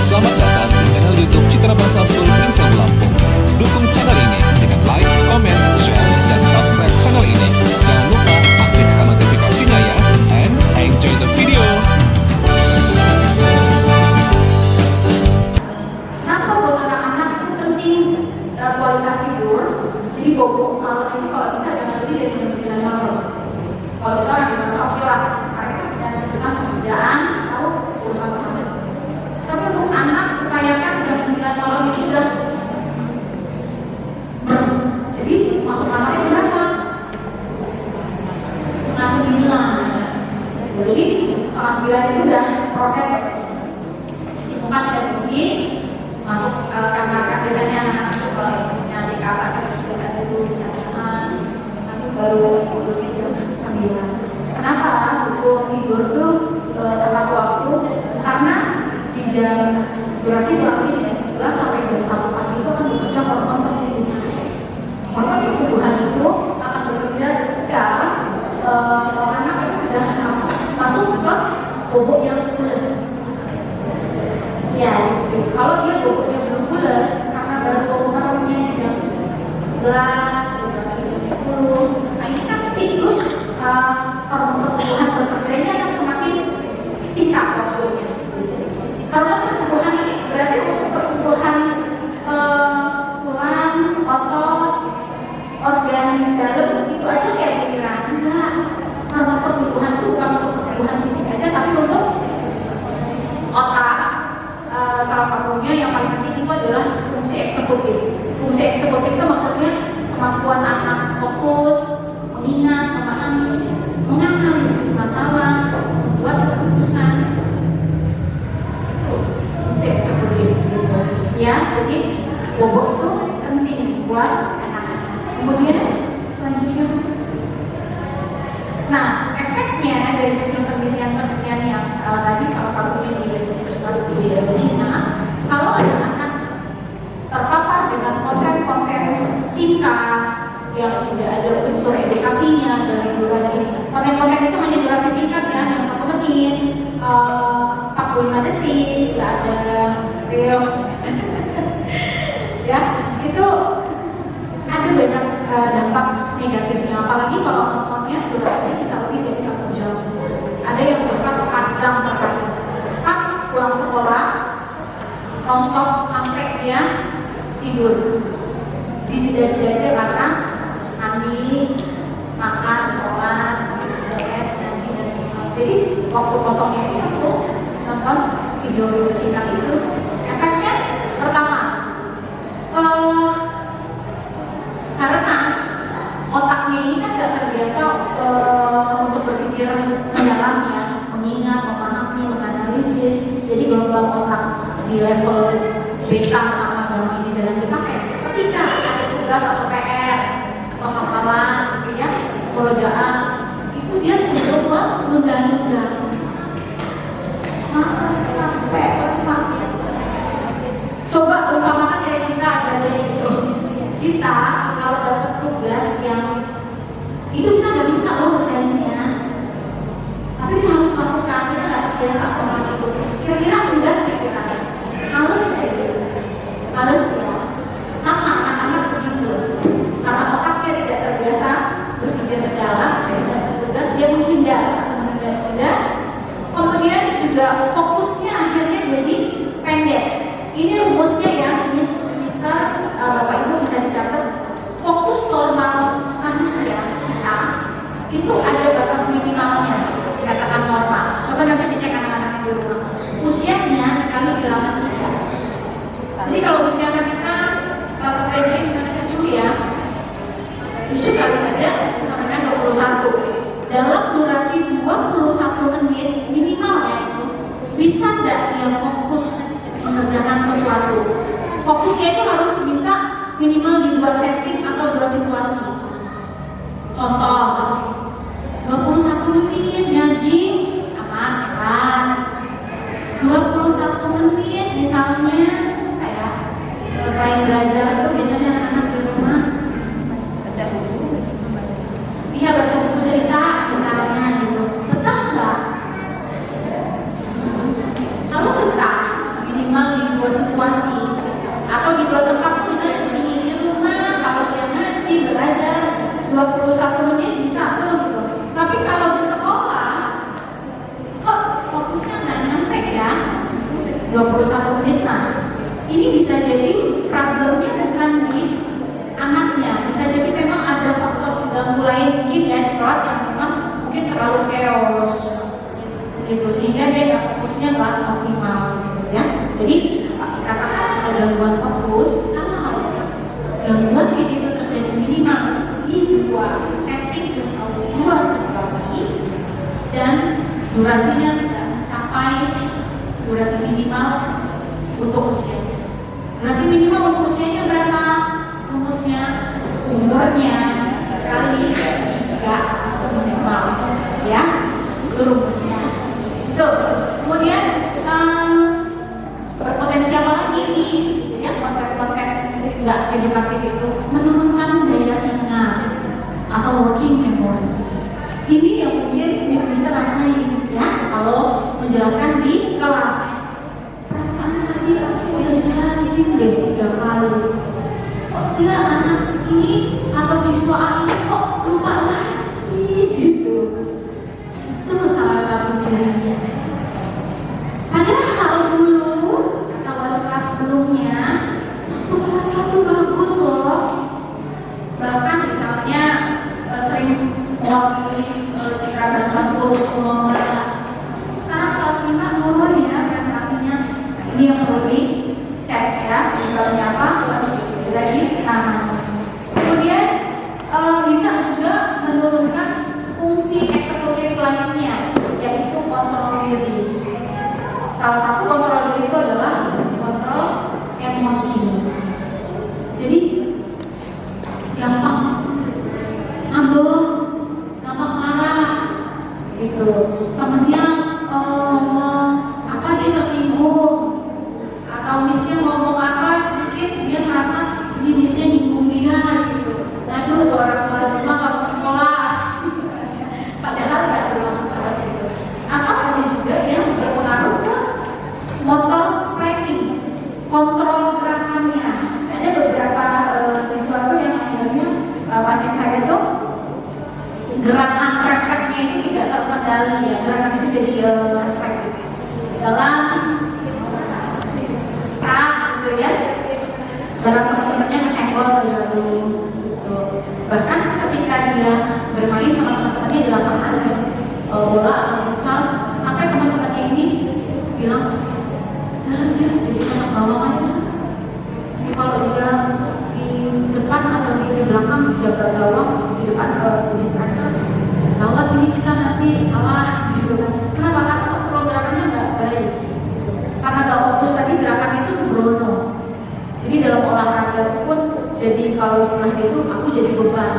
Selamat datang di channel YouTube Citra Bangsa School Prinsip Lampung. Dukung channel ini dengan like, comment, share, dan subscribe channel ini. Jangan lupa aktifkan notifikasinya ya. And enjoy the video. Kenapa buat anak-anak itu penting kualitas tidur? Jadi bobo malam ini kalau bisa jangan lebih dari jam 9 malam. Kalau kita orang dewasa oke lah, mereka tentang pekerjaan atau urusan lain. Tapi untuk anak upayakan jam 9 malam itu sudah jadi masuk kamarnya berapa? Setengah 9. Jadi setengah 9 itu udah proses cuci muka sudah tinggi, masuk kamar kan biasanya anak itu kalau ibunya di kamar sudah ada dulu jangan nanti baru tidurnya jam 9. Kenapa butuh tidur tuh tepat waktu? Karena di jam durasi selama ini dari 11 sampai jam 1 pagi itu akan bekerja hormon pertumbuhan. Hormon pertumbuhan itu akan bekerja ketika anak itu sudah masuk ke bobok yang pules. Ya, kalau dia boboknya belum pules karena baru hormonnya di jam 11, jam 10, nah ini kan siklus hormon pertumbuhan bekerjanya akan semakin singkat waktunya. Hormon pertumbuhan ini berarti untuk pertumbuhan tulang, otot, organ dalam itu aja kayak pikiran. Enggak, hormon pertumbuhan itu bukan untuk pertumbuhan fisik aja, tapi untuk otak. Salah satunya yang paling penting itu adalah fungsi eksekutif. Fungsi eksekutif itu maksudnya kemampuan anak fokus, mengingat, memahami, menganalisis masalah, membuat keputusan. Itu fungsi eksekutif. Ya, jadi bobok itu penting buat anak-anak. Kemudian selanjutnya, nah efeknya dari hasil penelitian yang tadi salah satunya di Universitas di Cina, kalau anak-anak terpapar dengan konten-konten singkat yang tidak ada unsur edukasinya dari durasi, konten-konten itu hanya durasi singkat ya, yang 1 menit, 45 detik, tidak ada reels, ya itu ada banyak dampak negatifnya, apalagi kalau nontonnya durasinya bisa lebih dari 1 jam. Ada yang bahkan 4 jam per hari. Start pulang sekolah non-stop sampai dia tidur. Di jeda-jedanya karena mandi, makan, sholat, beres, ngaji dan lain-lain. Jadi waktu kosongnya itu nonton video-video singkat itu. Efeknya pertama, karena otaknya ini kan gak terbiasa untuk berpikir mendalam ya, mengingat, memahami, menganalisis. Jadi gelombang otak di level beta sama gamma ini jarang dipakai. Ketika ada tugas atau PR atau hafalan, gitu ya, pekerjaan, itu dia cenderung menunda-nunda. Males sampai lupa. Coba umpamakan kayak kita aja deh gitu. Kita kalau dapat tugas yang itu kita nggak bisa loh ngerjainnya, tapi kita harus lakukan. Kita nggak terbiasa sama itu. Kira-kira enggak kita males kayak gitu, males ya. Sama anak-anak begitu, karena otaknya tidak terbiasa berpikir mendalam dan tugas dia menghindar atau menunda-nunda. Kemudian juga fokusnya akhirnya jadi pendek. Ini rumusnya ya, Mister Bapak Ibu bisa dicatat. Fokus normal manusia kita itu ada batas minimalnya, dikatakan normal. Coba nanti dicek anak-anak di rumah. Usianya dikali bilangan 3. Jadi kalau usia kita kelas SD misalnya 7 ya, 7 kali ada sampai dengan 21. Dalam durasi 21 menit minimalnya itu bisa tidak dia fokus mengerjakan sesuatu. Fokusnya itu harus bisa minimal di 2 setting atau 2 situasi. Contoh, 21 menit ngaji aman, 21 menit misalnya kayak selain belajar itu biasanya anak-anak di rumah baca buku, iya baca buku cerita misalnya gitu. Betah nggak? Kalau betah minimal 21 menit. Nah, ini bisa jadi problemnya bukan di anaknya, bisa jadi memang ada faktor ganggu lain mungkin ya di kelas yang memang mungkin terlalu chaos gitu, sehingga dia nggak fokusnya nggak optimal ya. Jadi dikatakan ada gangguan fokus kalau gangguan kayak itu terjadi minimal di 2 setting atau 2 situasi dan durasinya tidak mencapai durasi minimal untuk usia. Durasi minimal untuk usianya berapa? Rumusnya umurnya kali 3 minimal ya, itu rumusnya. Tuh, kemudian berpotensi apa lagi nih ya, konten-konten nggak edukatif itu menurunkan daya ingat atau working memory. Ini yang mungkin bisa rasain ya kalau menjelaskan di kelas. Perasaan tadi aku udah jelasin deh 3 kali. Kok dia anak ini atau siswa ini kok lupa lagi gitu. Itu salah satu cirinya. Padahal dulu kalau kelas sebelumnya waktu kelas 1 bagus loh. Bahkan misalnya sering mewakili Citra Bangsa 10 lomba. Sekarang kelas 5 turun ya prestasinya. Nah, ini yang perlu dicek ya, bukannya apa harus dari namanya. Kemudian bisa juga menurunkan fungsi eksekutif lainnya, yaitu kontrol diri. Salah satu kontrol diri itu adalah kontrol emosi. Jadi gampang ngambek, gampang marah gitu. Temennya ngomong apa dia tersinggung, atau misnya ngomong apa sedikit dia merasa ini misnya nyinggung dia gitu. Aduh, ke orang tua rumah gak mau sekolah. Padahal gak ada maksud seperti itu. Atau ada juga yang berpengaruh ke motor planning, kontrol gerakannya. Ada beberapa siswa tuh yang akhirnya pasien saya tuh gerakan refleksnya itu tidak terkendali ya, gerakan itu jadi refleks gitu. Dalam gitu ya, barang teman-temannya ngesenggol gitu. Bahkan ketika dia bermain sama teman-temannya di lapangan bola atau futsal, sampai teman-temannya ini bilang, "Dalam dia jadi anak bawang aja. Jadi kalau dia di depan atau di belakang jaga gawang, di depan di striker, gawat ini kita nanti kalah gitu kan." Kenapa? Karena kontrol gerakannya nggak baik. Karena nggak fokus tadi gerakan itu sembrono. Jadi dalam olahraga pun jadi kalau istilah itu aku jadi beban.